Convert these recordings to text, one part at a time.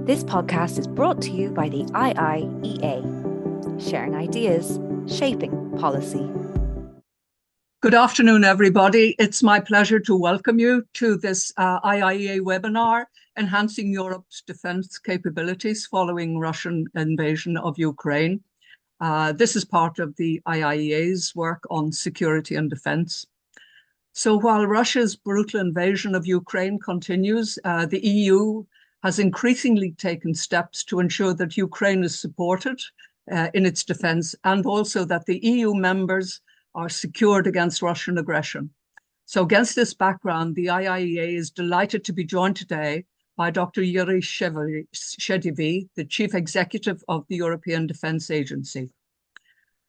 This podcast is brought to you by the IIEA, sharing ideas, shaping policy. Good afternoon, everybody. It's my pleasure to welcome you to this IIEA webinar, Enhancing Europe's Defence Capabilities Following Russian Invasion of Ukraine. This is part of the IIEA's work on security and defence. So while Russia's brutal invasion of Ukraine continues, the EU has increasingly taken steps to ensure that Ukraine is supported in its defence, and also that the EU members are secured against Russian aggression. So against this background, the IIEA is delighted to be joined today by Dr. Jiří Šedivý, the Chief Executive of the European Defence Agency.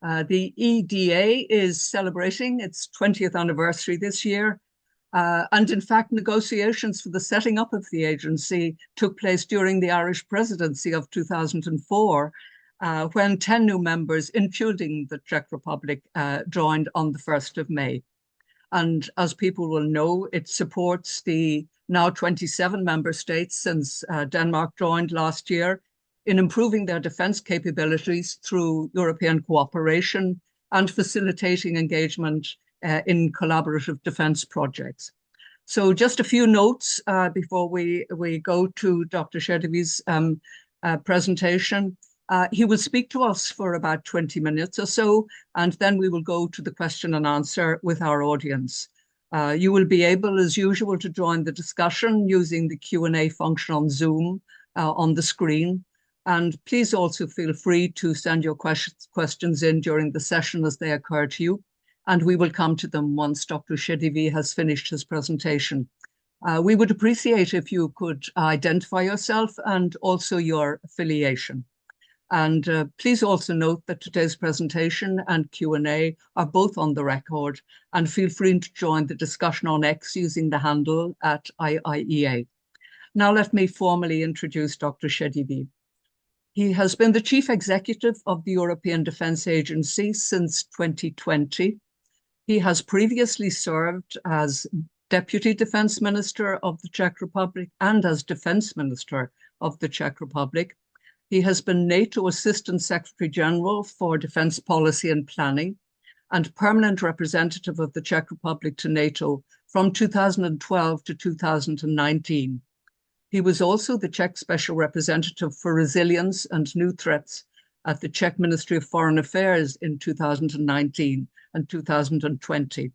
The EDA is celebrating its 20th anniversary this year. And in fact, negotiations for the setting up of the agency took place during the Irish presidency of 2004, when 10 new members, including the Czech Republic, joined on the 1st of May. And as people will know, it supports the now 27 member states since Denmark joined last year in improving their defence capabilities through European cooperation and facilitating engagement in collaborative defence projects. So just a few notes before we go to Dr. Šedivy's presentation. He will speak to us for about 20 minutes or so, and then we will go to the question and answer with our audience. You will be able, as usual, to join the discussion using the Q&A function on Zoom on the screen. And please also feel free to send your questions in during the session as they occur to you. And we will come to them once Dr. Šedivý has finished his presentation. We would appreciate if you could identify yourself and also your affiliation. And please also note that today's presentation and Q&A are both on the record, and feel free to join the discussion on X using the handle @IIEA. Now let me formally introduce Dr. Šedivý. He has been the Chief Executive of the European Defence Agency since 2020. He has previously served as Deputy Defence Minister of the Czech Republic and as Defence Minister of the Czech Republic. He has been NATO Assistant Secretary General for Defence Policy and Planning and Permanent Representative of the Czech Republic to NATO from 2012 to 2019. He was also the Czech Special Representative for Resilience and New Threats at the Czech Ministry of Foreign Affairs in 2019 and 2020.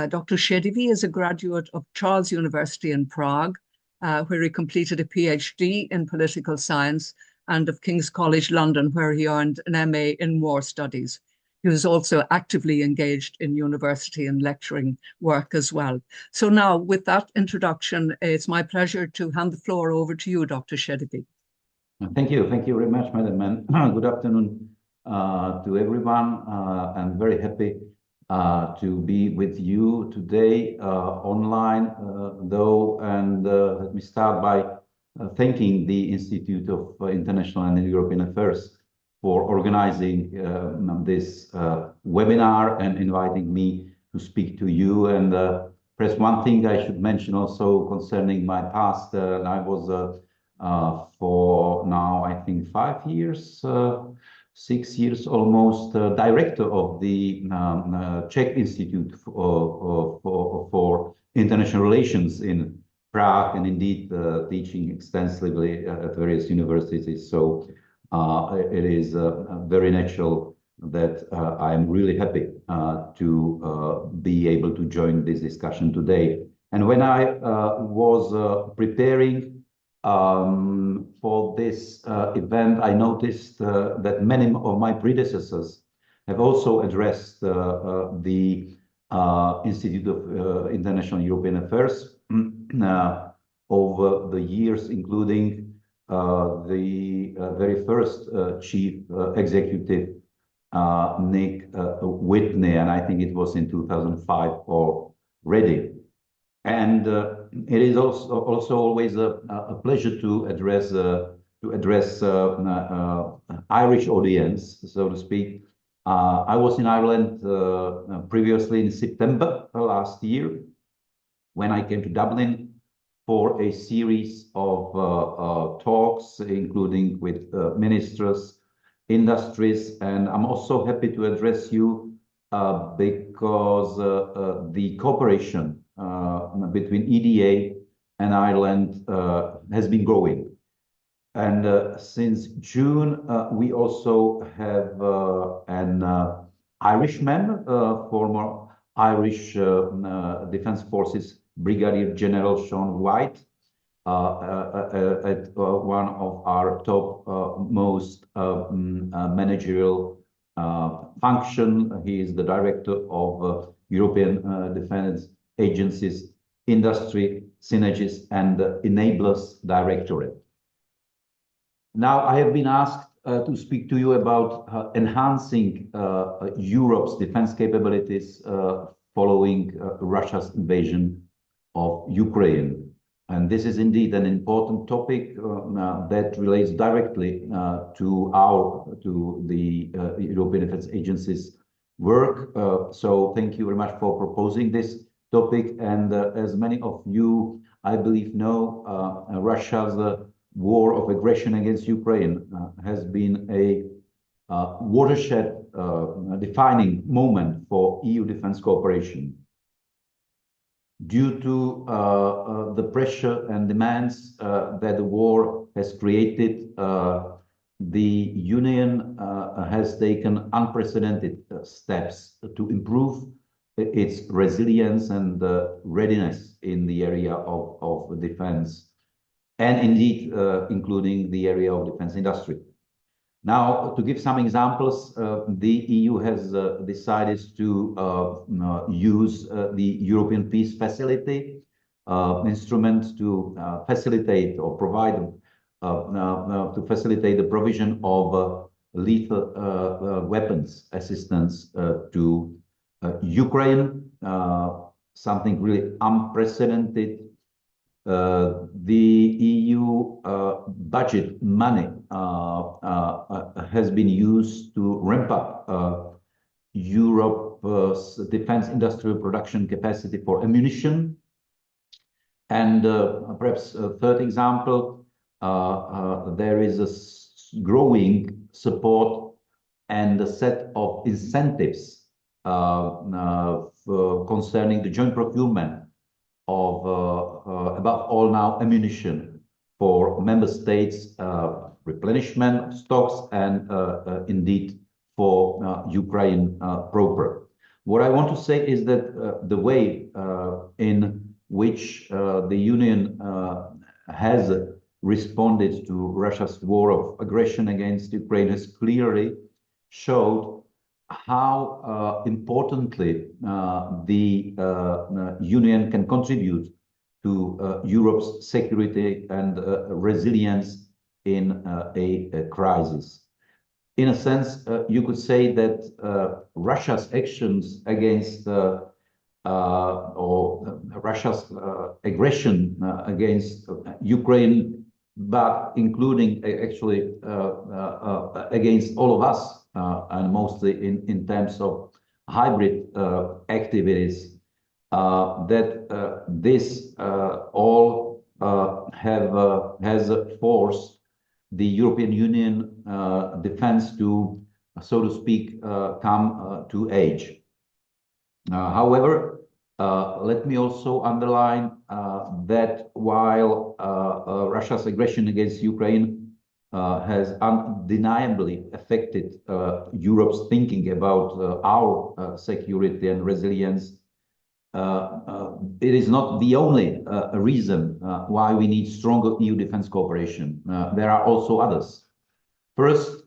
Dr. Šedivý is a graduate of Charles University in Prague, where he completed a PhD in political science, and of King's College London, where he earned an MA in war studies. He was also actively engaged in university and lecturing work as well. So now, with that introduction, it's my pleasure to hand the floor over to you, Dr. Šedivý. Thank you very much, Madam. And good afternoon to everyone. I'm very happy to be with you today online, though, and let me start by thanking the Institute of International and European Affairs for organizing this webinar and inviting me to speak to you. And perhaps one thing I should mention also concerning my past, I was for now, I think 5 years, 6 years almost, director of the Czech Institute for International Relations in Prague, and indeed teaching extensively at various universities. So it is very natural that I'm really happy to be able to join this discussion today. And when I was preparing for this event, I noticed that many of my predecessors have also addressed the Institute of International European Affairs over the years, including the very first chief executive, Nick Whitney, and I think it was in 2005 already. And it is also always a pleasure to address Irish audience, so to speak. I was in Ireland previously in September last year, when I came to Dublin for a series of talks, including with ministers, industries, and I'm also happy to address you because the cooperation between EDA and Ireland has been growing. And since June, we also have an Irishman, former Irish Defence Forces Brigadier General Sean White, at one of our top most managerial function. He is the director of European Defence Agency's Industry, Synergies and Enablers Directorate. Now, I have been asked to speak to you about enhancing Europe's defense capabilities following Russia's invasion of Ukraine. And this is indeed an important topic that relates directly to the European Defence Agency's work. So thank you very much for proposing this topic. And as many of you, I believe, know, Russia's war of aggression against Ukraine has been a watershed defining moment for EU defense cooperation. Due to the pressure and demands that the war has created, the Union has taken unprecedented steps to improve its resilience and readiness in the area of defense, and indeed including the area of defense industry. Now, to give some examples, the EU has decided to use the European Peace Facility instrument to facilitate or provide to facilitate the provision of lethal weapons assistance to Ukraine, something really unprecedented. The EU budget money has been used to ramp up Europe's defense industrial production capacity for ammunition. And perhaps a third example, there is a growing support and a set of incentives concerning the joint procurement of above all now ammunition for member states, replenishment of stocks, and indeed for Ukraine proper. What I want to say is that the way in which the Union has responded to Russia's war of aggression against Ukraine has clearly showed how importantly the Union can contribute to Europe's security and resilience in a crisis. In a sense, you could say that Russia's actions against or Russia's aggression against Ukraine, but including actually against all of us, and mostly in terms of hybrid activities, that this all has forced the European Union defense to, so to speak, come to age. However, let me also underline that while Russia's aggression against Ukraine has undeniably affected Europe's thinking about our security and resilience, it is not the only reason why we need stronger EU defense cooperation. There are also others. First,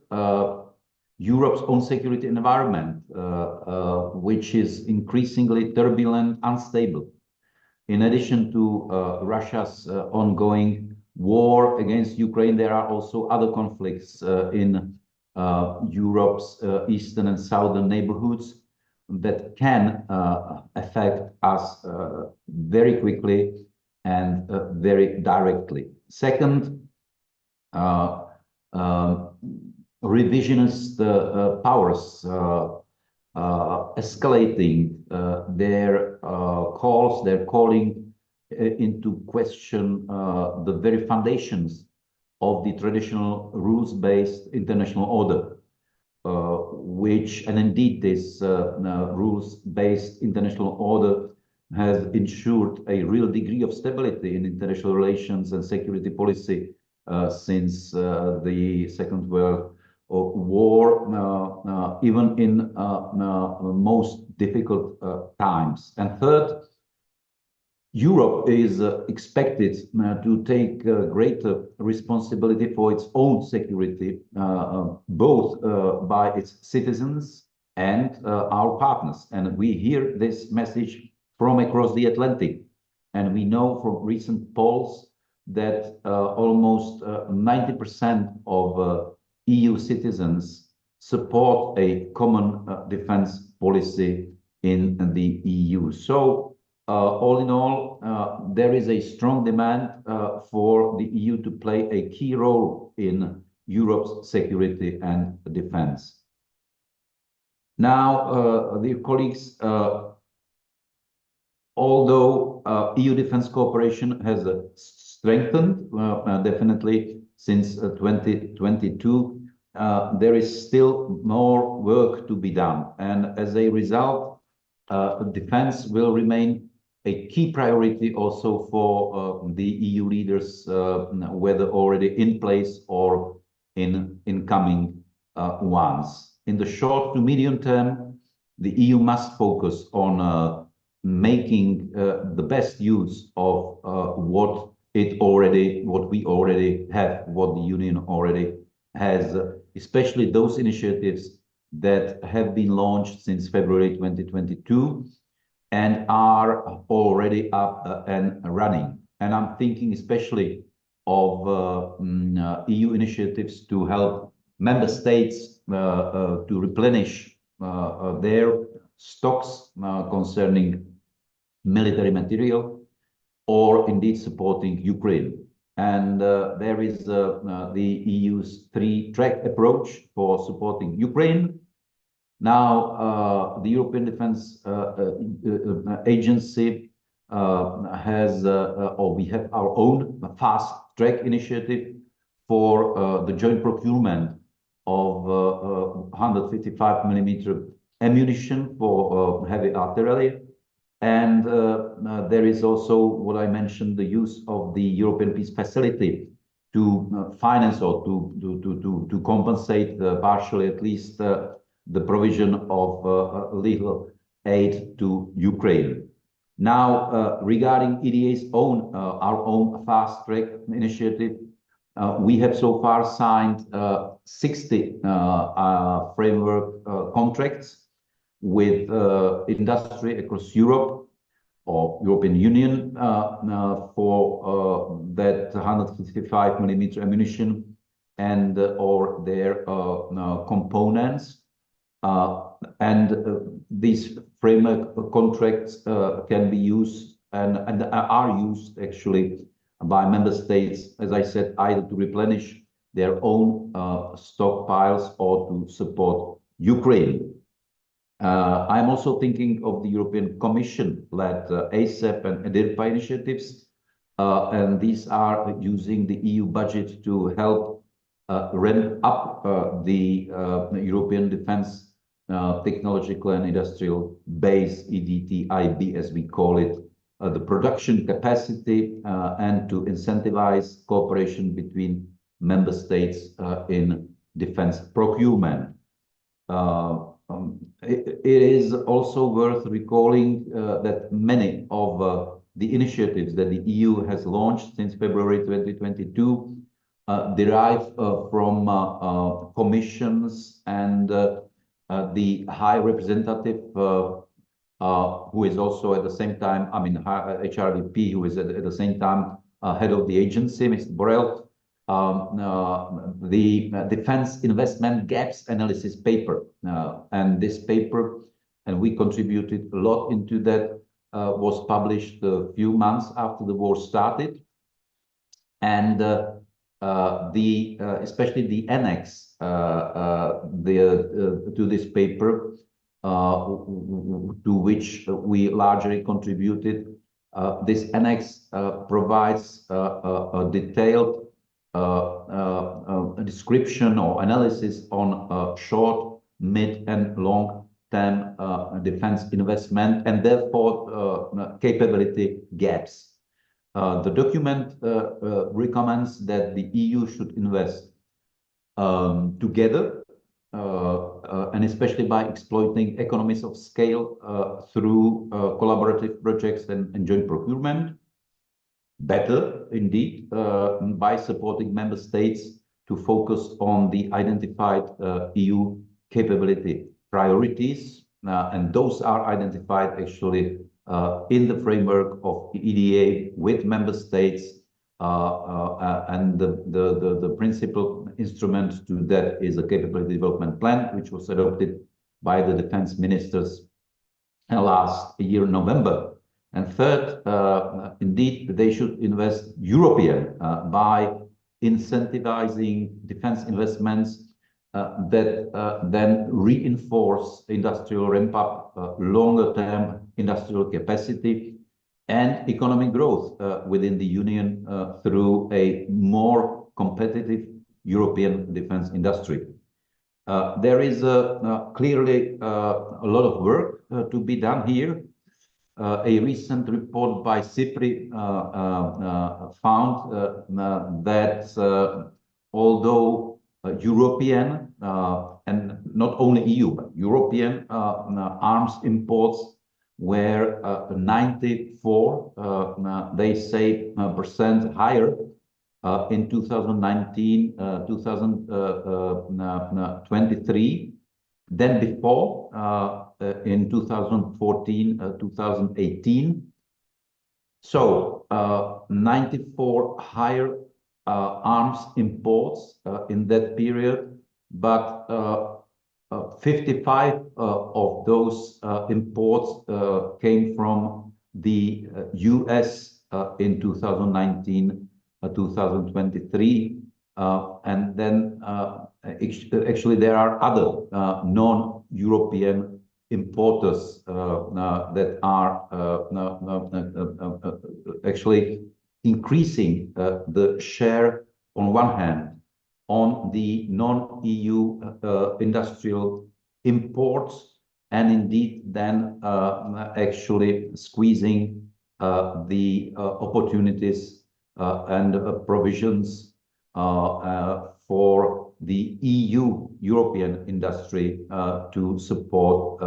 Europe's own security environment, which is increasingly turbulent, unstable. In addition to Russia's ongoing war against Ukraine, there are also other conflicts in Europe's eastern and southern neighborhoods that can affect us very quickly and very directly. Second, revisionist powers escalating their calling into question the very foundations of the traditional rules-based international order, and indeed this rules-based international order has ensured a real degree of stability in international relations and security policy since the Second World War, even in most difficult times. And third, Europe is expected to take greater responsibility for its own security, both by its citizens and our partners. And we hear this message from across the Atlantic. And we know from recent polls that almost 90% of EU citizens support a common defense policy in the EU. So all in all, there is a strong demand for the EU to play a key role in Europe's security and defense. Now, dear colleagues, although EU defense cooperation has strengthened definitely since 2022, there is still more work to be done. And as a result, defense will remain a key priority also for the EU leaders, whether already in place or in incoming ones. In the short to medium term, the EU must focus on making the best use of what we already have, what the Union already has, especially those initiatives that have been launched since February 2022 and are already up and running. And I'm thinking especially of EU initiatives to help member states to replenish their stocks concerning military material, or indeed supporting Ukraine. And there is the EU's three-track approach for supporting Ukraine. Now, the European Defence Agency has, or we have our own fast-track initiative for the joint procurement of 155mm ammunition for heavy artillery. And there is also what I mentioned, the use of the European Peace Facility to finance or to compensate partially at least the provision of legal aid to Ukraine. Now, regarding EDA's our own fast-track initiative, we have so far signed 60 framework contracts with industry across Europe or European Union for that 155mm ammunition and or their components. And these framework contracts can be used and are used actually by member states, as I said, either to replenish their own stockpiles or to support Ukraine. I'm also thinking of the European Commission-led ASAP and EDTIB initiatives, and these are using the EU budget to help ramp up the European Defence Technological and Industrial Base, EDTIB as we call it, the production capacity and to incentivize cooperation between member states in defense procurement. It is also worth recalling that many of the initiatives that the EU has launched since February 2022 derive from commissions and the High Representative who is also at the same time, HRDP, who is at the same time head of the agency, Mr. Borrell, the Defense Investment Gaps Analysis paper. And this paper, and we contributed a lot into that, was published a few months after the war started. And especially the annex to this paper, to which we largely contributed, This annex provides a detailed description or analysis on short, mid, and long-term defense investment and therefore capability gaps. The document recommends that the EU should invest together and especially by exploiting economies of scale through collaborative projects and joint procurement. Better, indeed, by supporting member states to focus on the identified EU capability priorities. And those are identified actually in the framework of the EDA with member states. And the principal instrument to that is a capability development plan, which was adopted by the defense ministers last year, November. And third, indeed, they should invest European by incentivizing defense investments that then reinforce industrial ramp-up, longer-term industrial capacity, and economic growth within the Union through a more competitive European defense industry. There is clearly a lot of work to be done here. A recent report by CIPRI found that although European and not only EU, but European arms imports were 94, they say, percent higher in 2019, 2023 than before in 2014, 2018. So 94 higher arms imports in that period, but 55 of those imports came from the US in 2019, 2023, and then actually there are other non-European importers that are actually increasing the share on one hand on the non-EU industrial imports, and indeed then actually squeezing the opportunities and provisions for the European industry to support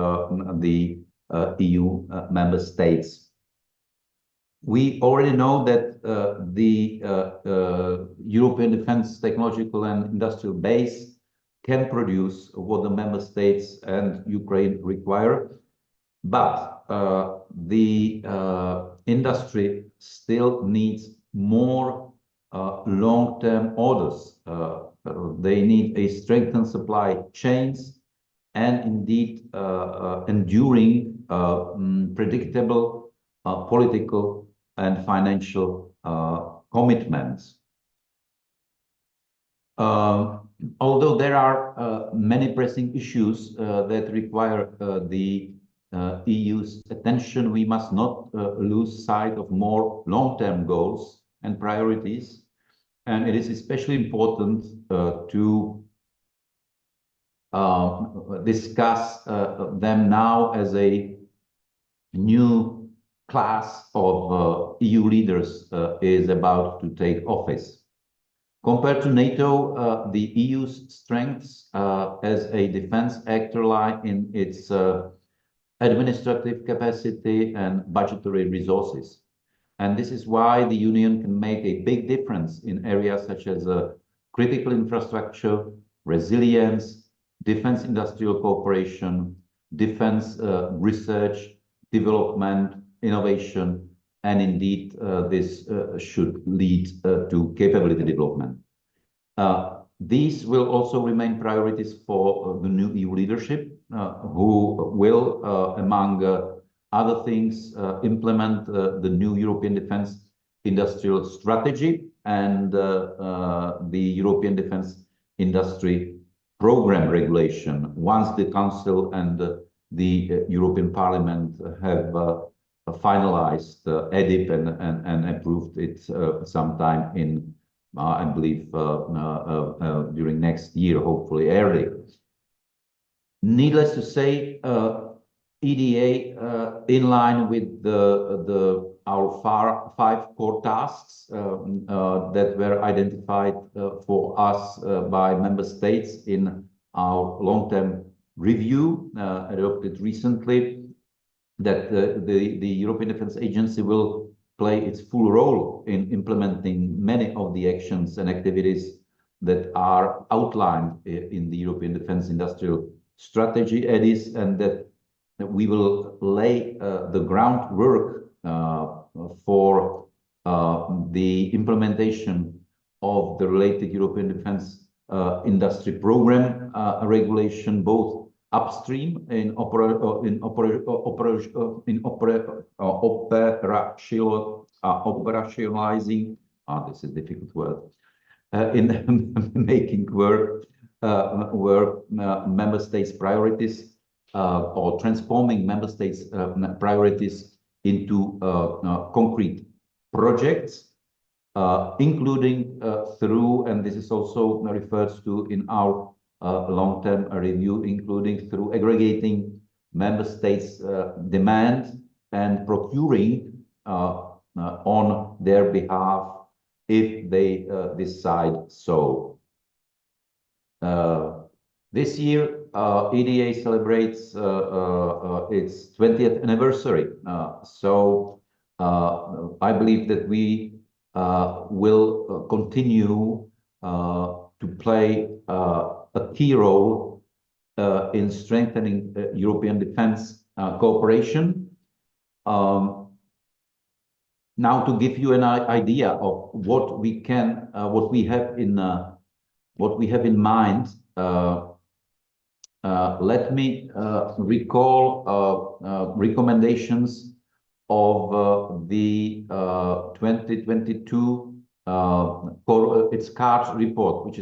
the EU member states. We already know that the European defense technological and industrial base can produce what the member states and Ukraine require, but the industry still needs more long-term orders. They need a strengthened supply chains and indeed enduring predictable political and financial commitments. Although there are many pressing issues that require the EU's attention, we must not lose sight of more long-term goals and priorities. And it is especially important to discuss them now as a new class of EU leaders is about to take office. Compared to NATO, the EU's strengths as a defense actor lie in its administrative capacity and budgetary resources. And this is why the Union can make a big difference in areas such as critical infrastructure, resilience, defense industrial cooperation, defense research, development, innovation, and indeed this should lead to capability development. These will also remain priorities for the new EU leadership, who will, among other things, implement the new European Defence Industrial Strategy and the European Defence Industry Programme Regulation once the Council and the European Parliament have finalized EDIP and approved it sometime in, I believe, during next year, hopefully early. Needless to say, EDA in line with our 5 core tasks that were identified for us by member states in our long-term review adopted recently, that the European Defence Agency will play its full role in implementing many of the actions and activities that are outlined in the European Defence Industrial Strategy, EDIS, and that we will lay the groundwork for the implementation of the related European Defence Industry Program regulation, both upstream in operationalizing, this is a difficult word, in making work member states' priorities or transforming member states' priorities into concrete projects, including through, and this is also referred to in our long-term review, including through aggregating member states' demand and procuring on their behalf if they decide so. This year, EDA celebrates its 20th anniversary. So I believe that we will continue to play a key role in strengthening European defense cooperation. Now, to give you an idea of what we can, what we have in mind, let me recall recommendations of the 2022 its CARD report, which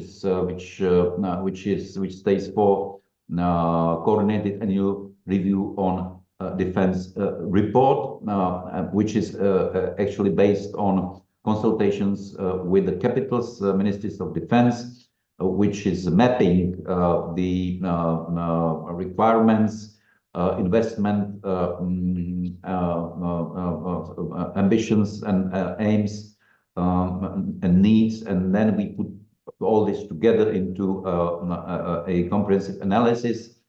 stays for Coordinated Annual Review on Defense report, which is actually based on consultations with the capitals, ministries of defense, which is mapping the requirements, investment ambitions and aims and needs, and then we put all this together into a comprehensive analysis,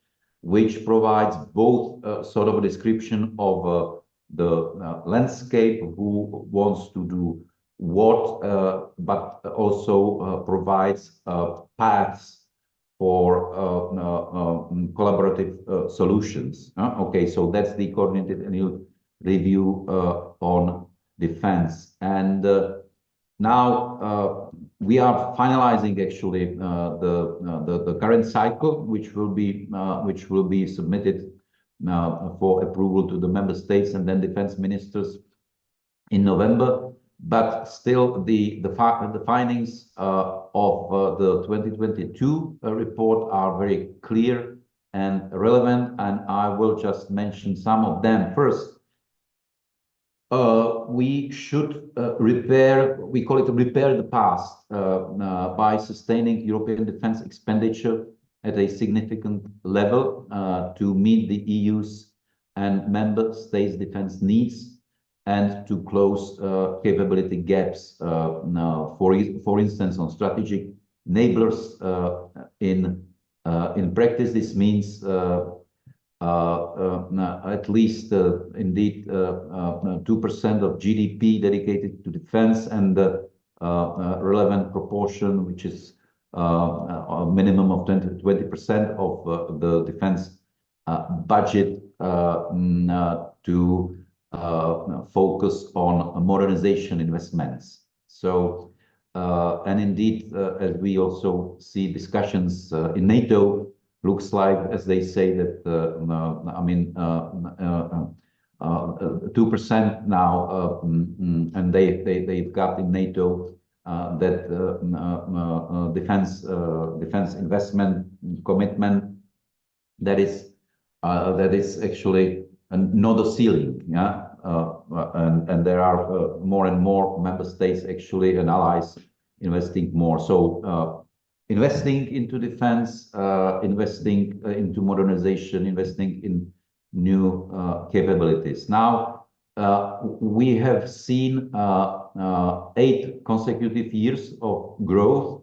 which provides both sort of a description of the landscape, who wants to do what, but also provides paths for collaborative solutions. Okay, so that's the Coordinated Annual Review on Defense. And now we are finalizing actually the current cycle, which will be submitted for approval to the member states and then defense ministers in November. But still, the findings of the 2022 report are very clear and relevant, and I will just mention some of them. First, we should repair, we call it repair the past, by sustaining European defense expenditure at a significant level to meet the EU's and member states' defense needs, and to close capability gaps. For instance, on strategic enablers. In practice, this means at least indeed 2% of GDP dedicated to defense, and a relevant proportion, which is a minimum of 20% of the defense budget to focus on modernization investments. So, and indeed, as we also see discussions in NATO, looks like, as they say, that 2% now, and they've got in NATO that defense investment commitment that is actually not a ceiling. Yeah, and there are more and more member states actually and allies investing more. So investing into defense, investing into modernization, investing in new capabilities. Now, we have seen 8 consecutive years of growth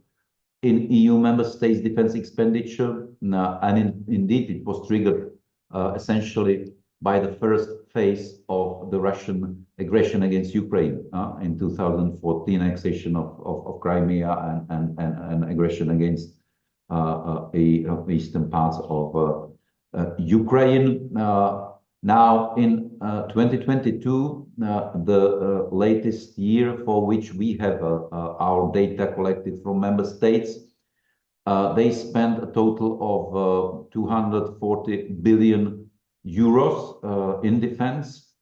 in EU member states' defense expenditure, and indeed it was triggered essentially by the first phase of the Russian aggression against Ukraine in 2014, annexation of Crimea and aggression against the eastern parts of Ukraine. Now in 2022, the latest year for which we have our data collected from member states, they spent a total of 240 billion euros in defense.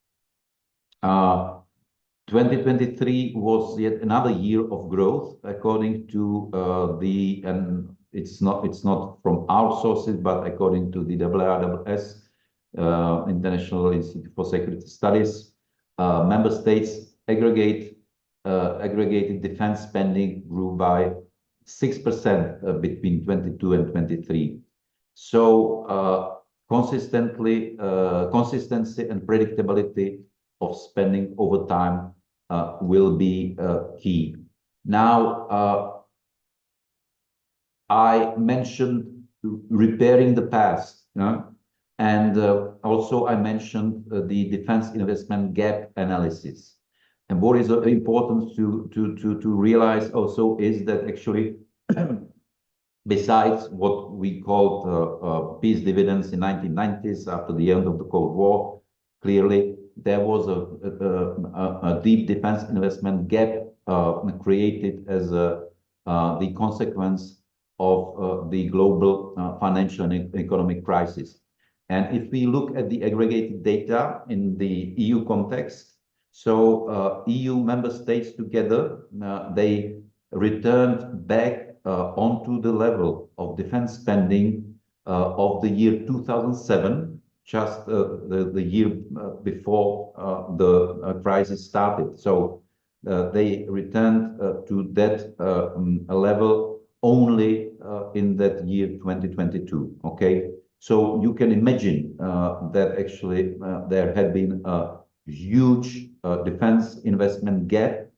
2023 was yet another year of growth, according to and it's not from our sources, but according to the IRSS, International Institute for Security Studies, member states aggregated defense spending grew by 6% between 22 and 23. So consistency and predictability of spending over time will be key. Now, I mentioned repairing the past, and also I mentioned the defense investment gap analysis. And what is important to realize also is that actually, besides what we called peace dividends in 1990s after the end of the Cold War, clearly there was a deep defense investment gap created as the consequence of the global financial and economic crisis. And if we look at the aggregated data in the EU context, so EU member states together, they returned back onto the level of defense spending of the year 2007, just the year before the crisis started. So they returned to that level only in that year 2022, okay? So you can imagine that actually there had been a huge defense investment gap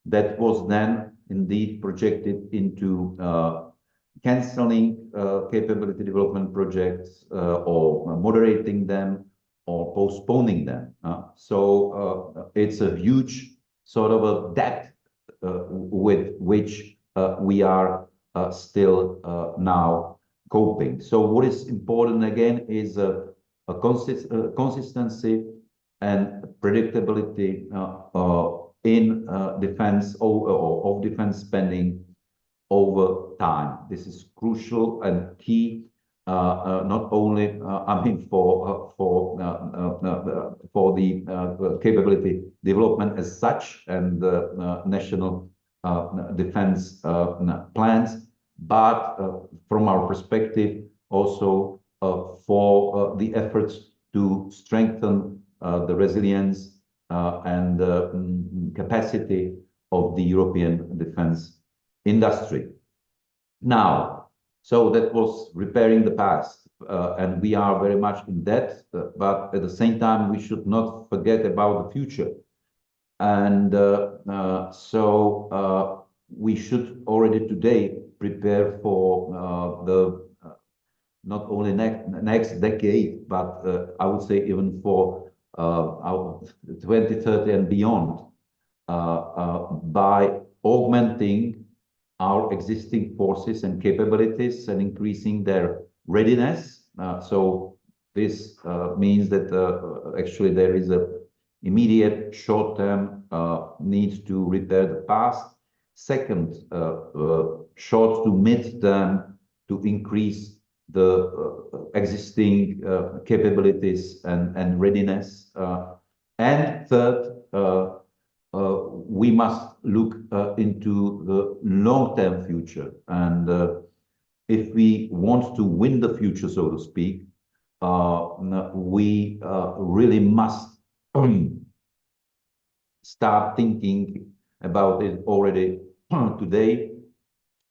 that was then indeed projected into canceling capability development projects or moderating them or postponing them. So it's a huge sort of a debt with which we are still now coping. So what is important again is a consistency and predictability in defense of defense spending over time. This is crucial and key, not only I mean for the capability development as such and the national defense plans, but from our perspective also for the efforts to strengthen the resilience and capacity of the European defense industry. Now, so that was repairing the past, and we are very much in that, but at the same time, we should not forget about the future. And so we should already today prepare for the not only next decade, but I would say even for our 2030 and beyond, by augmenting our existing forces and capabilities and increasing their readiness. So this means that actually there is a immediate short-term need to repair the past. Second, short to mid-term to increase the existing capabilities and readiness. And third, we must look into the long-term future. And if we want to win the future, so to speak, we really must start thinking about it already today.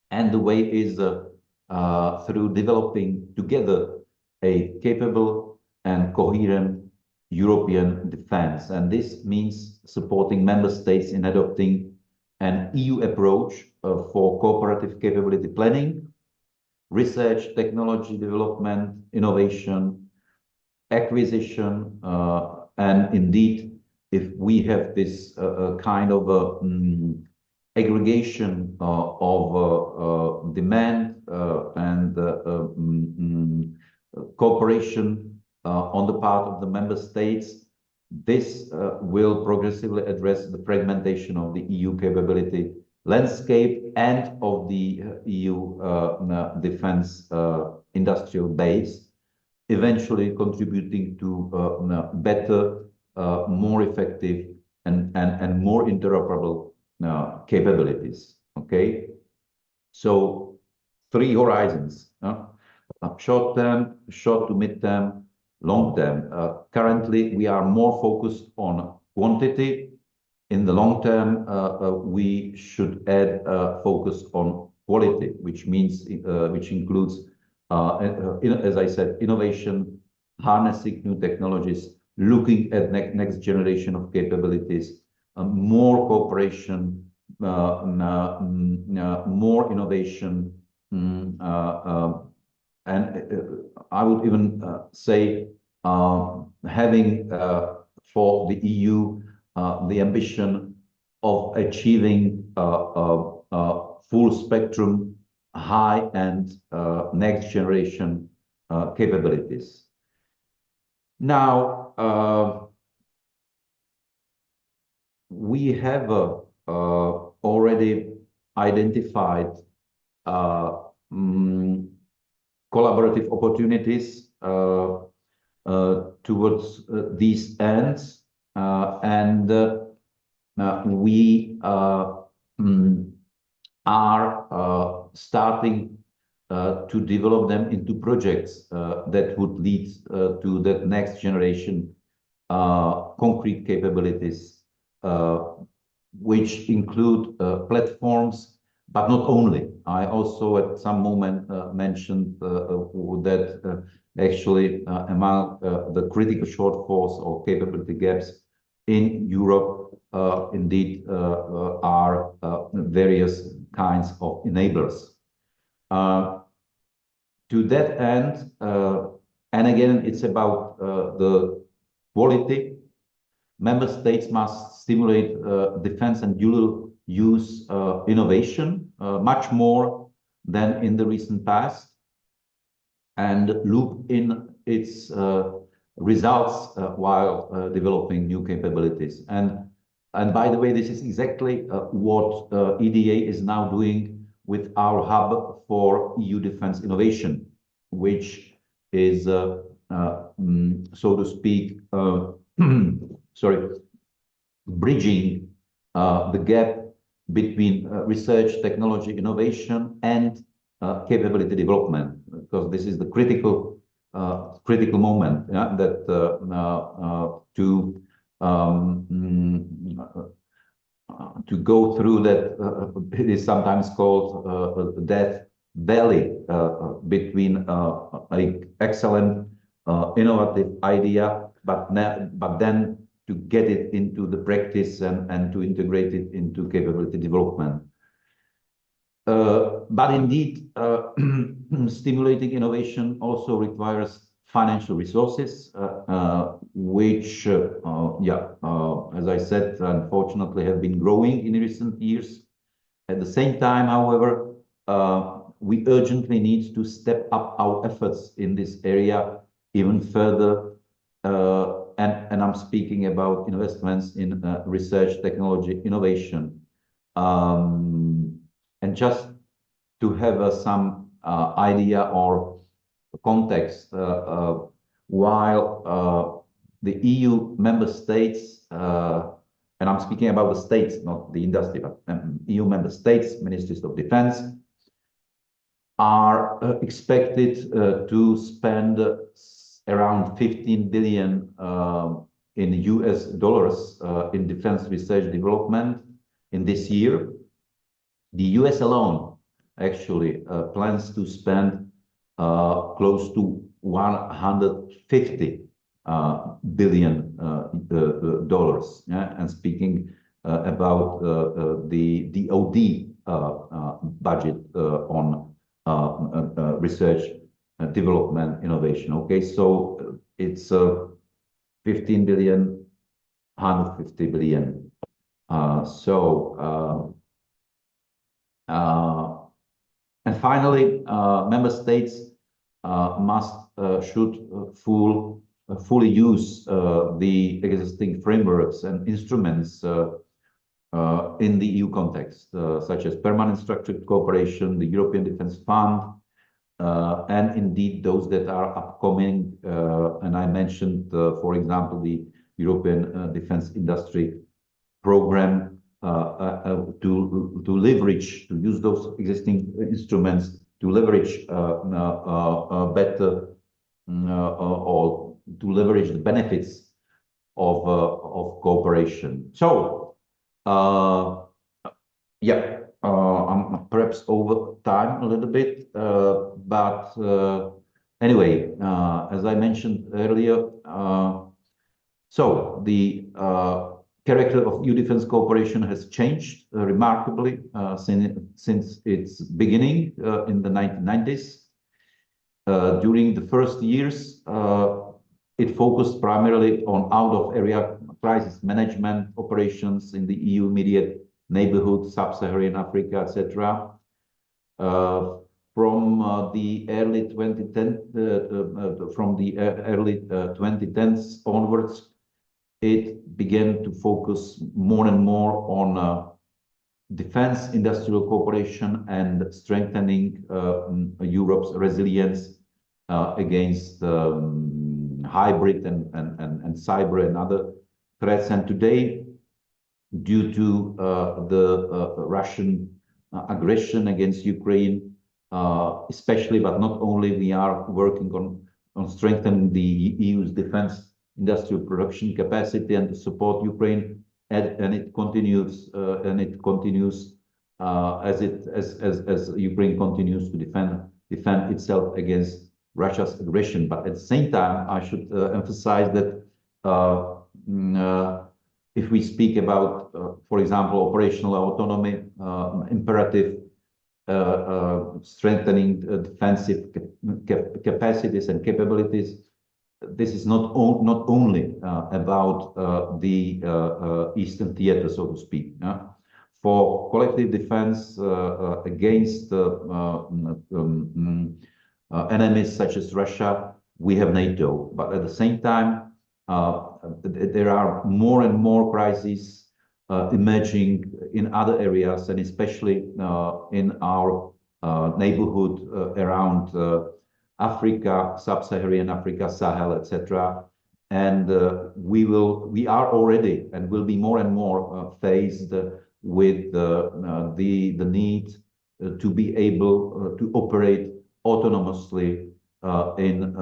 And the way is through developing together a capable and coherent European defense. And this means supporting member states in adopting an EU approach for cooperative capability planning, research, technology development, innovation, acquisition, and indeed, if we have this kind of aggregation of demand and cooperation on the part of the member states, this will progressively address the fragmentation of the EU capability landscape and of the EU defense industrial base, eventually contributing to better, more effective and more interoperable capabilities. Okay, so 3 horizons: short term, short to mid term, long term. Currently, we are more focused on quantity. In the long term, we should add focus on quality, which means which includes, as I said, innovation, harnessing new technologies, looking at next generation of capabilities, more cooperation, more innovation, and I would even say having for the EU the ambition of achieving full spectrum, high and next generation capabilities. Now, we have already identified collaborative opportunities towards these ends, and we are starting to develop them into projects that would lead to the next generation concrete capabilities, which include platforms, but not only. I also at some moment mentioned that actually among the critical shortfalls or capability gaps in Europe, indeed, are various kinds of enablers. To that end, and again, it's about the quality. Member states must stimulate defense and dual use innovation much more than in the recent past, and loop in its results while developing new capabilities. And by the way, this is exactly what EDA is now doing with our hub for EU defense innovation, which is, so to speak, bridging the gap between research, technology, innovation, and capability development, because this is the critical moment, yeah, that to go through that, it is sometimes called death valley between an excellent innovative idea, but then to get it into the practice and to integrate it into capability development. But indeed, stimulating innovation also requires financial resources, which, as I said, unfortunately have been growing in recent years. At the same time, however, we urgently need to step up our efforts in this area even further. And I'm speaking about investments in research, technology, innovation. And just to have some idea or context, while the EU member states, and I'm speaking about the states, not the industry, but EU member states, ministries of defense, are expected to spend around 15 billion in US dollars in defense research development in this year. The US alone actually plans to spend close to $150 billion dollars. Yeah? And speaking about the DoD budget on research, development, innovation. Okay, so it's 15 billion, 150 billion. And finally, member states should fully use the existing frameworks and instruments in the EU context, such as permanent structured cooperation, the European Defence Fund, and indeed those that are upcoming. And I mentioned, for example, the European Defence Industry Program to leverage, to use those existing instruments to leverage better or to leverage the benefits of cooperation. So, yeah, I'm perhaps over time a little bit, but anyway, as I mentioned earlier, so the character of EU defense cooperation has changed remarkably since its beginning in the 1990s. During the first years, it focused primarily on out-of-area crisis management operations in the EU immediate neighborhood, sub-Saharan Africa, etc. From the early 2010s onwards, it began to focus more and more on defense industrial cooperation and strengthening Europe's resilience against hybrid and cyber and other threats. And today, due to the Russian aggression against Ukraine, especially, but not only, we are working on strengthening the EU's defense industrial production capacity and to support Ukraine, and it continues as Ukraine continues to defend itself against Russia's aggression. But at the same time, I should emphasize that if we speak about, for example, operational autonomy, imperative strengthening defensive capacities and capabilities, this is not only about the Eastern theater, so to speak. For collective defense against enemies such as Russia, we have NATO. But at the same time, there are more and more crises emerging in other areas, and especially in our neighborhood around Africa, sub-Saharan Africa, Sahel, etc. And we are already and will be more and more faced with the need to be able to operate autonomously in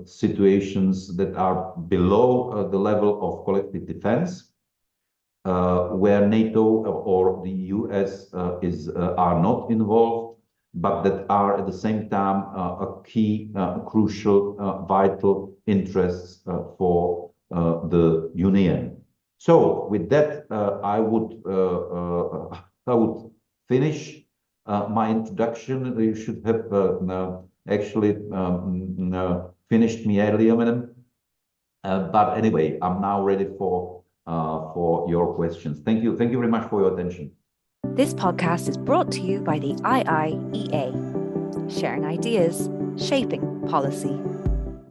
situations that are below the level of collective defense, where NATO or the US are not involved, but that are at the same time a key, crucial, vital interests for the Union. So with that, I would finish my introduction. You should have actually finished me earlier, madam. But anyway, I'm now ready for your questions. Thank you very much for your attention. This podcast is brought to you by the IIEA, sharing ideas, shaping policy.